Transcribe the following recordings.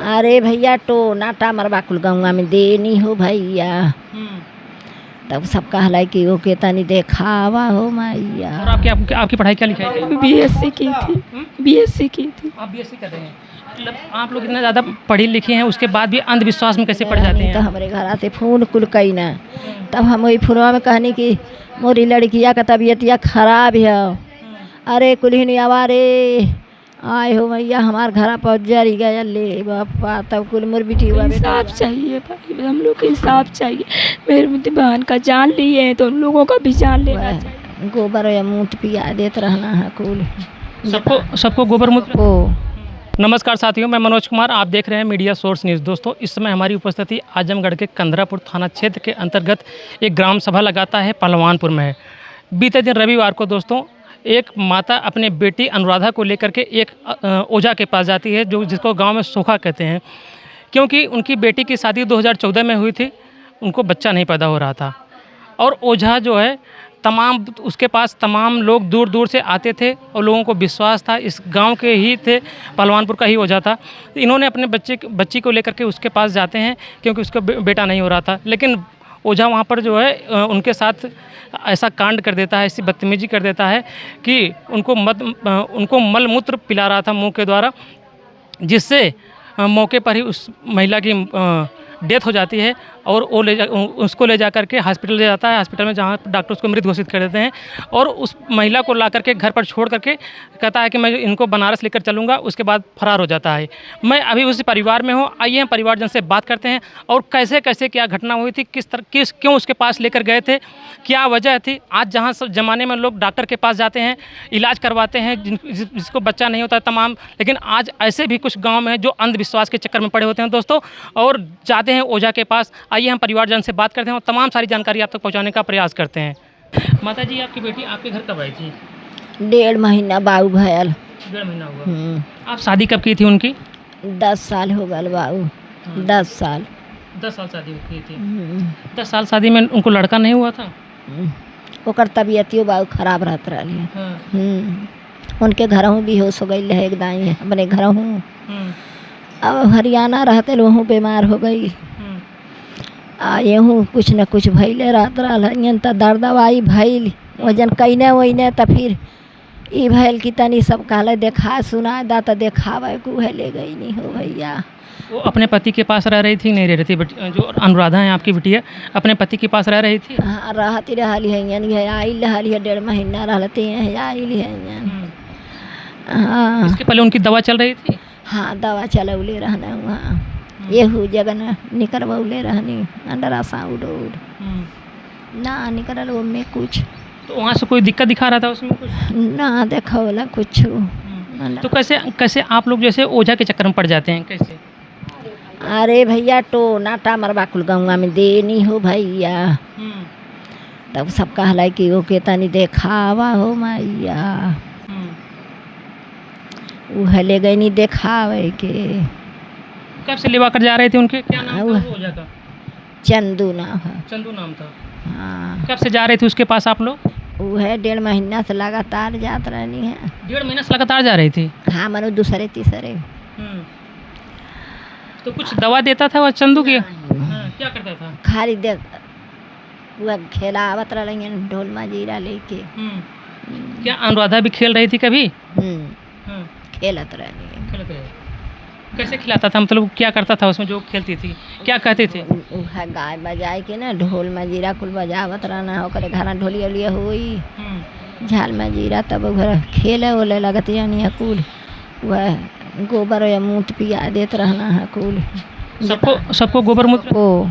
अरे भैया टोना टामरबा कुल गौवा में देनी हो भैया। तब सब कहला कि ओके तनी देखावा हो मैया। और आपकी पढ़ाई क्या लिखाई है? बीएससी की थी। बीएससी की थी। आप बीएससी कर रहे हैं? मतलब आप लोग इतना ज़्यादा पढ़े लिखे हैं, उसके बाद भी अंधविश्वास में कैसे पड़ जाते हैं? तो हमारे घर से फोन कुल कई ना, तब हम वही फोनवा में कहनी कि मोरी लड़किया का तबीयतिया खराब है। अरे कुल्हिन आवारे आए हो भैया, हमार घर पर जरी गया ले बापा। तब कुल मोर बिटी हुआ इंसाफ चाहिए भाई, हम लोग को इंसाफ चाहिए। मेरी बहन का जान लिए है तो उन लोगों का भी जान लेना चाहिए। गोबर या मूत पिया देते रहना है कुल सबको गोबर मूत्र। ओ नमस्कार साथियों, मैं मनोज कुमार, आप देख रहे हैं मीडिया सोर्स न्यूज़। दोस्तों, इस समय हमारी उपस्थिति आजमगढ़ के कंदरापुर थाना क्षेत्र के अंतर्गत एक ग्राम सभा लगाता है पहलवानपुर में है। बीते दिन रविवार को दोस्तों एक माता अपने बेटी अनुराधा को लेकर के एक ओझा के पास जाती है, जिसको गांव में सोखा कहते हैं, क्योंकि उनकी बेटी की शादी 2014 में हुई थी, उनको बच्चा नहीं पैदा हो रहा था। और ओझा जो है उसके पास तमाम लोग दूर दूर से आते थे और लोगों को विश्वास था, इस गांव के ही थे, पहलवानपुर का ही ओझा था। इन्होंने अपने बच्ची को लेकर के उसके पास जाते हैं क्योंकि उसका बेटा नहीं हो रहा था। लेकिन ओझा वहाँ पर जो है उनके साथ ऐसा कांड कर देता है, ऐसी बदतमीजी कर देता है कि उनको मल मूत्र पिला रहा था मुंह के द्वारा, जिससे मौके पर ही उस महिला की डेथ हो जाती है। और वो उसको ले जा करके हॉस्पिटल ले जाता है, हॉस्पिटल में जहाँ डॉक्टर उसको मृत घोषित कर देते हैं। और उस महिला को ला करके घर पर छोड़ करके कहता है कि मैं इनको बनारस लेकर चलूँगा, उसके बाद फरार हो जाता है। मैं अभी उस परिवार में हूँ, आइए हम परिवारजन से बात करते हैं और कैसे कैसे क्या घटना हुई थी, क्यों उसके पास लेकर गए थे, क्या वजह थी। आज जहाँ सब ज़माने में लोग डॉक्टर के पास जाते हैं, इलाज करवाते हैं, जिसको बच्चा नहीं होता तमाम, लेकिन आज ऐसे भी कुछ गाँव में हैं जो अंधविश्वास के चक्कर में पड़े होते हैं दोस्तों, और जाते हैं ओझा के पास। आइए हम परिवारजन से बात करते हैं और तमाम सारी जानकारी आप तक पहुंचाने का प्रयास करते हैं। माता जी, आपकी बेटी आपके घर कब आई थी? 1.5 महीना बाऊ भयल। 1.5 महीना हुआ। आप शादी कब की थी उनकी? 10 साल हो गल बाऊ। 10 साल 10 साल शादी की थी। 10 साल शादी में उनको लड़का नहीं हुआ था? ओकर तबीयतियो बाऊ खराब रहत रही। उनके घरों बेहोश हो गई है, एकदम अपने घरों। अब हरियाणा रहते वहूँ बीमार हो गई। येहूँ कुछ न कुछ भैले रहत रहल त दर्द दवाई भैल वजन कईने वहीने। त फिर ई भैल कि तनी सब कहले देखा सुना दा, त देखावे कुहे ले गई नहीं हो भैया। वो अपने पति के पास रह रही थी, नहीं रह रही थी? जो अनुराधा है आपकी बिटिया, अपने पति के पास रह रही थी? हाँ, रहती रही है, आइल रही है, 1.5 महीना रहते हैं, आइल है। हाँ, इसके पहले उनकी दवा चल रही थी? हाँ, दवा चलौले रहना वहाँ, येहू जगह निकलवले रहनी अल्ट्रासाउंड ना निकल वो में कुछ। तो वहाँ से कोई दिक्कत दिखा रहा था उसमें कुछ? ना देखा कुछ। तो कैसे आप लोग जैसे ओझा के चक्कर में पड़ जाते हैं, कैसे? अरे भैया टोना टामरबा कुल गौवा में देनी हो भैया। तब सब कहला कि ओके तनी देखावा हो मैया। उहे ले गई नहीं देखावे के। कब से लेवा कर जा रहे थे? उनके क्या नाम था ओझा का? चंदू नाम है। चंदू नाम था। हाँ। कब से जा रहे थे उसके पास आप लोग? वह 1.5 महीना से लगातार जात रहनी है। 1.5 महीना से लगातार जा रही थी? हाँ, मनो दूसरे तीसरे। तो कुछ दवा देता था वह चंदू की? क्या करता था? खाली दे वह खेलावत रही ढोल मजीरा लेके। क्या अनुराधा भी खेल रही थी कभी? खेलत रही। कैसे खिलाता था, मतलब क्या करता था उसमें जो खेलती थी, क्या कहते थे? गाय बजाए के ना ढोल मजीरा कुल बजावत रहना, ओकरे घर ढोलिया उलिया हुई झाल मजीरा, तब घर खेले ओले लगती है कुल। वह गोबर या मूत पिया देत रहना है कुल। सबको गोबर मूत्र? ओ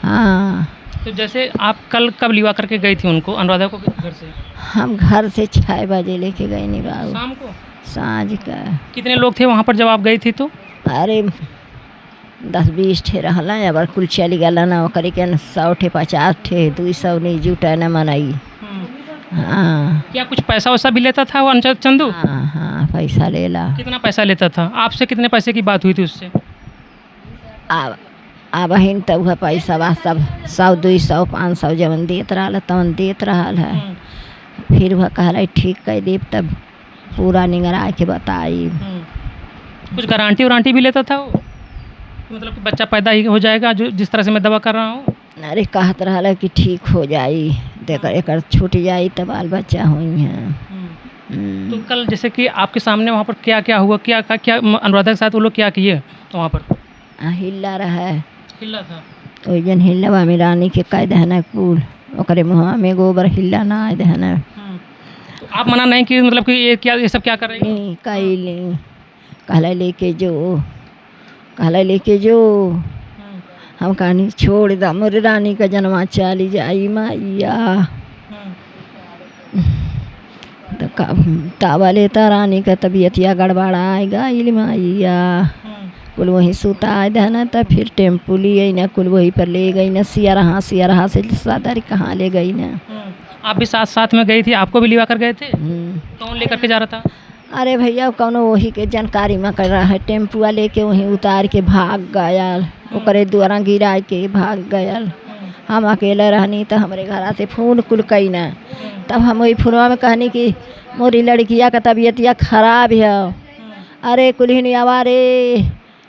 हाँ। तो जैसे आप कल कब लिवा करके गई थी उनको, अनुराधा को, घर से? हम घर से 6 बजे लेके गए नहीं बाबू। शाम को? सांझ का। कितने लोग थे वहाँ पर जब आप गई थी तो? अरे 10-20 ठे रहला, अब कुल चली गल ना, ओकरे के 100 ठे 50 ठे 200 नहीं जुटा न मनाई। हाँ। क्या कुछ पैसा वैसा भी लेता था वो चंदू? हाँ, पैसा लेला। कितना पैसा लेता था? आपसे कितने पैसे की बात हुई थी उससे? अब हिन तब पैसा सब 100 200 500 जवन देत रहा तवन देत रहा है। फिर वह कहला ठीक कह देव, तब पूरा निगरा के बताई। कुछ गारंटी वारंटी भी लेता था वो कि मतलब कि बच्चा पैदा ही हो जाएगा जो जिस तरह से मैं दवा कर रहा हूँ? अरे कहत रहा कि ठीक हो जाई, देकर एक छूट जाई तो बाल बच्चा हुई हैं। तो कल जैसे कि आपके सामने वहाँ पर क्या क्या हुआ, क्या क्या क्या अनुराधा के साथ वो लोग क्या किए तो वहाँ पर? हिल्ला रहा है हिल्ला था। तो जन हिल्लवा में रानी के कह दहना कुल ओकरे मुँह में गोबर हिल्ला ना आए दहना। तो आप मना नहीं कि मतलब कि ये सब क्या कर रही है? नहीं कैली कहला लेके जो, कहला लेके जो हम कहानी छोड़ दा मोरे रानी का जन्मा चली जाई मैया। तो तावा लेता रानी का तबीयतिया गड़बड़ाए गई मैया। कुल वहीं सुता देना तो फिर टेम्पू लिए ना, कुल वहीं पर ले गई ना, सियारहा से सादर कहाँ ले गई ना। आप भी साथ साथ में गई थी, आपको भी लिवा कर गए थे? कौन लेकर के जा रहा था? अरे भैया कौनो वही के जानकारी में कर रहा है, टेम्पुआ लेके वहीं उतार के भाग गया, ओकरे द्वारा गिरा के भाग गया। हम अकेले रहनी तो हमारे घर से फ़ोन कुल कई ना, तब हम वही फोनवा में कहनी कि मोरी लड़किया का तबीयतिया खराब है। अरे कुल्हिन आवारे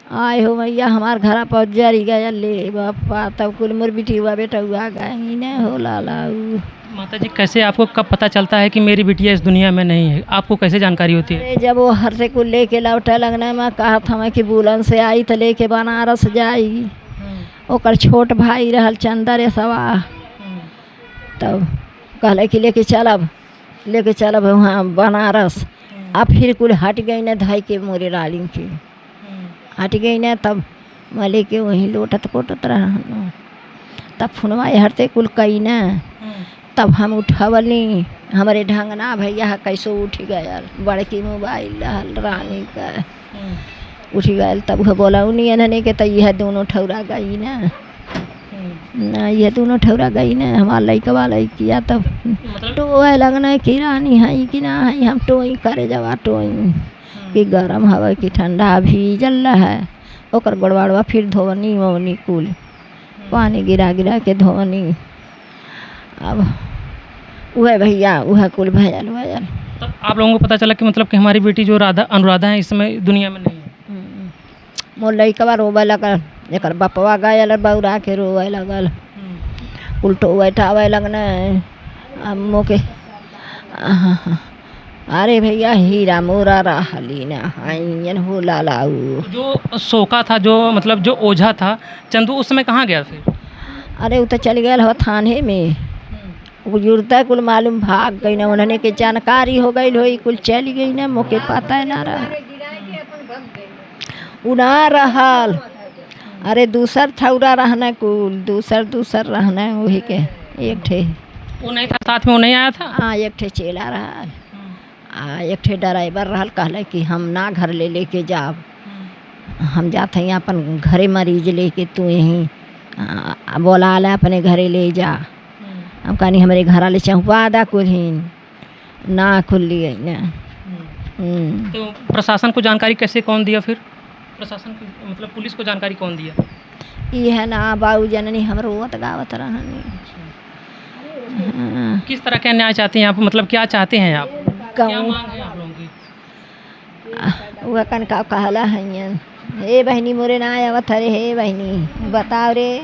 आए हो मैया हमार घर पर जरी गया ले बापा। तब कुल मोर बिटिया बेटा हुआ गई न हो लाला। माता जी कैसे आपको कब पता चलता है कि मेरी बिटिया इस दुनिया में नहीं है? आपको कैसे जानकारी होती है? जब वो हर से कुल लेके लौटे लगने में कहा था कि बुलन से आई तो लेके बनारस जाई। ओकर छोट भाई रहल चंदर सवा, तब कहले कि लेके चलब वहाँ बनारस। अब फिर कुल हट गई न धई के मोरे रानी के हट गई न, तब मैं लेके वहीं लोटत पोटत रहा। तब फोनवा हरते कुल कई न, तब हम उठवली, हमारे ढंगना भैया कैसे उठ गया, बड़की मोबाइल रहल रानी का उठ गया। तब वह बोला उन्हीं एनने के तो यह दोनों ठौरा गई ना, यह दोनों ठौरा गई ना। हमारा लड़कवा लड़किया तब टोए लगना कि रानी है कि ना है, हम टोई करे जवा टोई कि गरम हवा कि ठंडा भीजल है। ओकर गोड़वाड़वा फिर धोवनी वोनी कुल पानी गिरा के धोवनी। अब वह भैया वह कुल भयल। तब आप लोगों को पता चला कि मतलब कि हमारी बेटी जो अनुराधा है इस समय दुनिया में नहीं है? मोर लड़कवा रोवे लगल, एक बपवा गयल बौरा के रोवे लगल, उल्टो बैठावे लगने। अब मोके अरे भैया हीरा मोरा रहली ना हाइन हो लालाऊ। जो शोका था, जो मतलब जो ओझा था चंदू, उस समय कहाँ गया फिर? अरे वो तो चल गया हो थाने में, जुड़ता कुल मालूम भाग गई ना, उन्होंने के जानकारी हो गई हो कुल चली गई ना, मोके पता है ना रहा उना रहल। अरे दूसर थौरा रहना कुल दूसर रहना वही के एक ठे वो नहीं था साथ में, वो नहीं आया था? हाँ एक ठे चेला रहल एक ठे ड्राइवर रहल। कहले कि हम ना घर लेके जाब, हम जाते हैं अपन घरे मरीज लेके, तू यहीं बोला ले अपने घरे ले जा। हम कहनी हमारे घर वाले चहुपा दा कुलहीन ना खुली गई ना। तो प्रशासन को जानकारी कैसे कौन दिया फिर? प्रशासन को मतलब पुलिस को जानकारी कौन दिया? ये है ना बाबू जननी हम रोवत गावत रहनी। किस तरह का न्याय चाहते हैं आप, मतलब क्या चाहते हैं आप? क्या कहूँ मांग है आप लोगों की? वह कन का कहला है हे बहनी मोरे ना आवत रे, हे बहनी बताओ रे।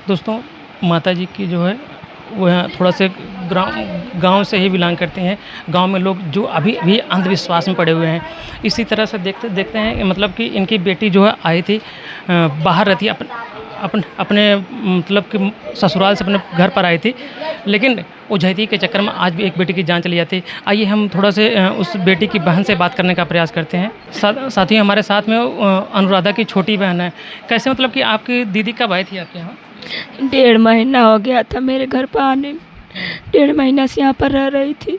दोस्तों माता जी की जो है वो यहाँ थोड़ा से गांव से ही बिलोंग करते हैं। गांव में लोग जो अभी भी अंधविश्वास में पड़े हुए हैं। इसी तरह से देखते हैं मतलब कि इनकी बेटी जो है आई थी, बाहर रहती अपने मतलब कि ससुराल से अपने घर पर आई थी, लेकिन उजैती के चक्कर में आज भी एक बेटी की जान चली जाती। आइए हम थोड़ा से उस बेटी की बहन से बात करने का प्रयास करते हैं। साथ ही हमारे साथ में अनुराधा की छोटी बहन है। कैसे मतलब कि आपकी दीदी कब आई थी आपके यहाँ? 1.5 महीना हो गया था मेरे घर पर आने में, 1.5 महीना से यहाँ पर रह रही थी।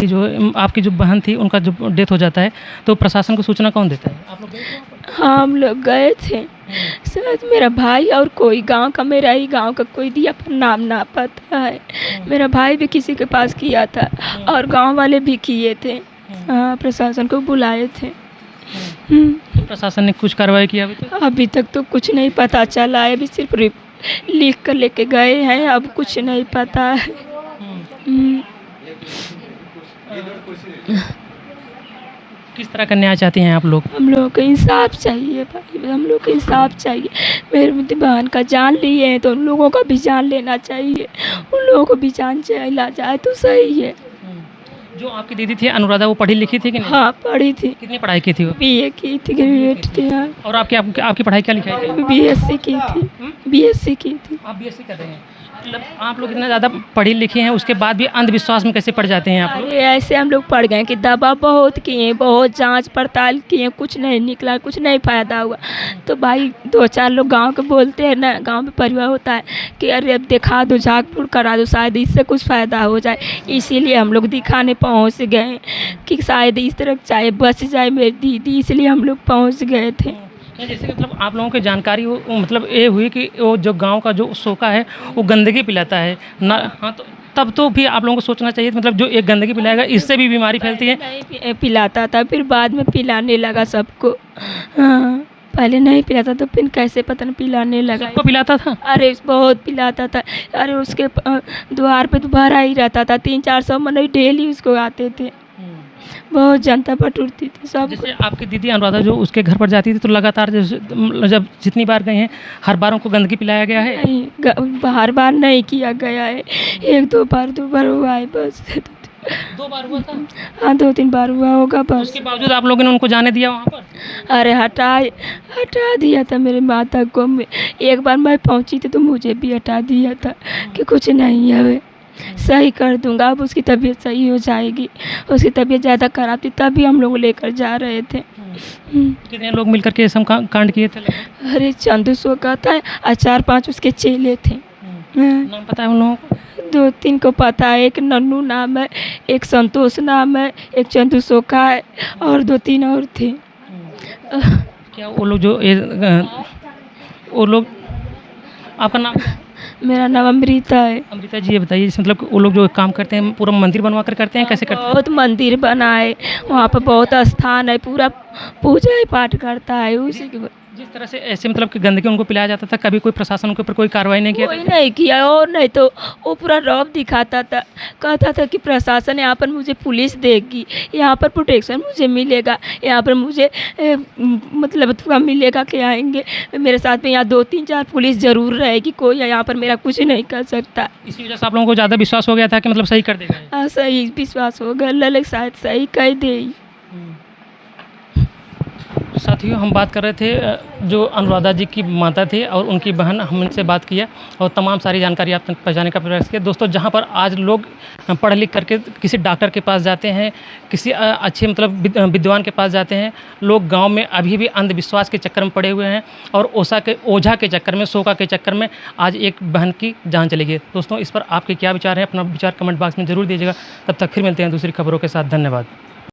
जो आपकी जो बहन थी उनका जो डेथ हो जाता है तो प्रशासन को सूचना कौन देता है? आप लोग गए थे? हाँ हम लोग गए थे, शायद मेरा भाई और कोई गांव का, मेरा ही गांव का कोई दिया पर नाम ना पता है। मेरा भाई भी किसी के पास किया था और गांव वाले भी किए थे। हाँ प्रशासन को बुलाए थे। तो प्रशासन ने कुछ कार्रवाई की अभी तक तो कुछ नहीं पता चला है, अभी सिर्फ लिख कर लेके गए हैं, अब कुछ नहीं पता है। किस तरह का न्याय चाहती हैं आप लोग? हम लोगों को इंसाफ चाहिए भाई, हम लोग को इंसाफ चाहिए। मेरी बहन का जान लिए हैं तो उन लोगों का भी जान लेना चाहिए, उन लोगों को भी जान चला जाए तो सही है। जो आपकी दीदी थी अनुराधा, वो पढ़ी लिखी थी कि नहीं? हाँ पढ़ी थी, कितनी पढ़ाई की थी वो? बीए की थी, ग्रेजुएट थी। हाँ और आपकी पढ़ाई क्या लिखाई थी? बीएससी की थी, बीएससी की थी। आप बीएससी कर रहे हैं, मतलब आप लोग इतना ज़्यादा पढ़े लिखे हैं, उसके बाद भी अंधविश्वास में कैसे पड़ जाते हैं आप लोग? अरे ऐसे हम लोग पढ़ गए कि दवा बहुत किए, बहुत जांच पड़ताल किए, कुछ नहीं निकला, कुछ नहीं फ़ायदा हुआ। तो भाई 2-4 लोग गांव के बोलते हैं ना, गांव में परिवार होता है कि अरे अब दिखा दो, झाड़-फूड़ करा दो, शायद इससे कुछ फ़ायदा हो जाए। इसीलिए हम लोग दिखाने पहुँच गए कि शायद इस तरह चाहे बच जाए मेरी दीदी, इसलिए हम लोग पहुँच गए थे। जैसे कि मतलब आप लोगों की जानकारी वो मतलब ये हुई कि वो जो गांव का जो सोका है वो गंदगी पिलाता है ना। हाँ, तो तब तो भी आप लोगों को सोचना चाहिए, मतलब जो एक गंदगी पिलाएगा इससे भी बीमारी फैलती है। नहीं पिलाता था, फिर बाद में पिलाने लगा सबको। हाँ पहले नहीं पिलाता तो फिर कैसे पता नहीं पिलाने लगा। सबको पिलाता था? अरे बहुत पिलाता था। अरे उसके द्वार पे तो भरा ही रहता था, 300-400 मनई डेली उसको आते थे। बहुत जनता बटुरती थी सब। जैसे आपकी दीदी अनुराधा जो उसके घर पर जाती थी तो लगातार जब जितनी बार गए हैं हर बार उनको गंदगी पिलाया गया है? नहीं हर बार नहीं किया गया है, 1-2 बार हुआ है बस। 2 बार हुआ था? हाँ 2-3 बार हुआ होगा बस। उसके बावजूद आप लोगों ने उनको जाने दिया वहाँ पर? अरे हटा दिया था मेरे माता को। एक बार मैं पहुँची थी तो मुझे भी हटा दिया था कि कुछ नहीं है, वे सही कर दूंगा, अब उसकी तबीयत सही हो जाएगी। उसकी तबीयत ज़्यादा खराब थी तभी हम लोग लेकर जा रहे थे। कितने लोग मिलकर के सब कांड किए थे? अरे चंदू सो का था और 4-5 उसके चेले थे। नाम पता है उन लोगों को? 2-3 को पता है, एक नन्नू नाम है, एक संतोष नाम है, एक चंदू सोका है और 2-3 और थे। क्या वो लोग वो लोग, आपका नाम? मेरा नाम अमृता है। अमृता जी, ये बताइए मतलब वो लोग जो काम करते हैं पूरा मंदिर बनवा कर करते हैं, कैसे करते हैं? बहुत मंदिर बना है वहाँ पर, बहुत स्थान है, पूरा पूजा ही पाठ करता है उसी के। जिस तरह से ऐसे मतलब कि गंदगी उनको पिलाया जाता था, कभी कोई प्रशासन के ऊपर कोई कार्रवाई नहीं किया? कोई नहीं किया, और नहीं तो वो पूरा रौब दिखाता था, कहता था कि प्रशासन यहाँ पर मुझे पुलिस देगी, यहाँ पर प्रोटेक्शन मुझे मिलेगा, यहाँ पर मुझे मतलब थोड़ा मिलेगा कि आएंगे मेरे साथ में, यहाँ 2-3-4 पुलिस ज़रूर रहेगी, कोई यहाँ पर मेरा कुछ नहीं कर सकता। इसी वजह से आप लोगों को ज़्यादा विश्वास हो गया था कि मतलब सही कर देगा? हाँ सही विश्वास हो गया, ललक शायद सही कह दे। साथियों, हम बात कर रहे थे जो अनुराधा जी की माता थे और उनकी बहन, हम उनसे बात किया और तमाम सारी जानकारी आप तक पहुँचाने का प्रयास किया। दोस्तों, जहाँ पर आज लोग पढ़ लिख करके किसी डॉक्टर के पास जाते हैं, किसी अच्छे मतलब विद्वान के पास जाते हैं, लोग गांव में अभी भी अंधविश्वास के चक्कर में पड़े हुए हैं और ओझा के चक्कर में, सोका के चक्कर में आज एक बहन की जान चली गई। दोस्तों, इस पर आपके क्या विचार हैं? अपना विचार कमेंट बॉक्स में ज़रूर दीजिएगा। तब तक फिर मिलते हैं दूसरी खबरों के साथ। धन्यवाद।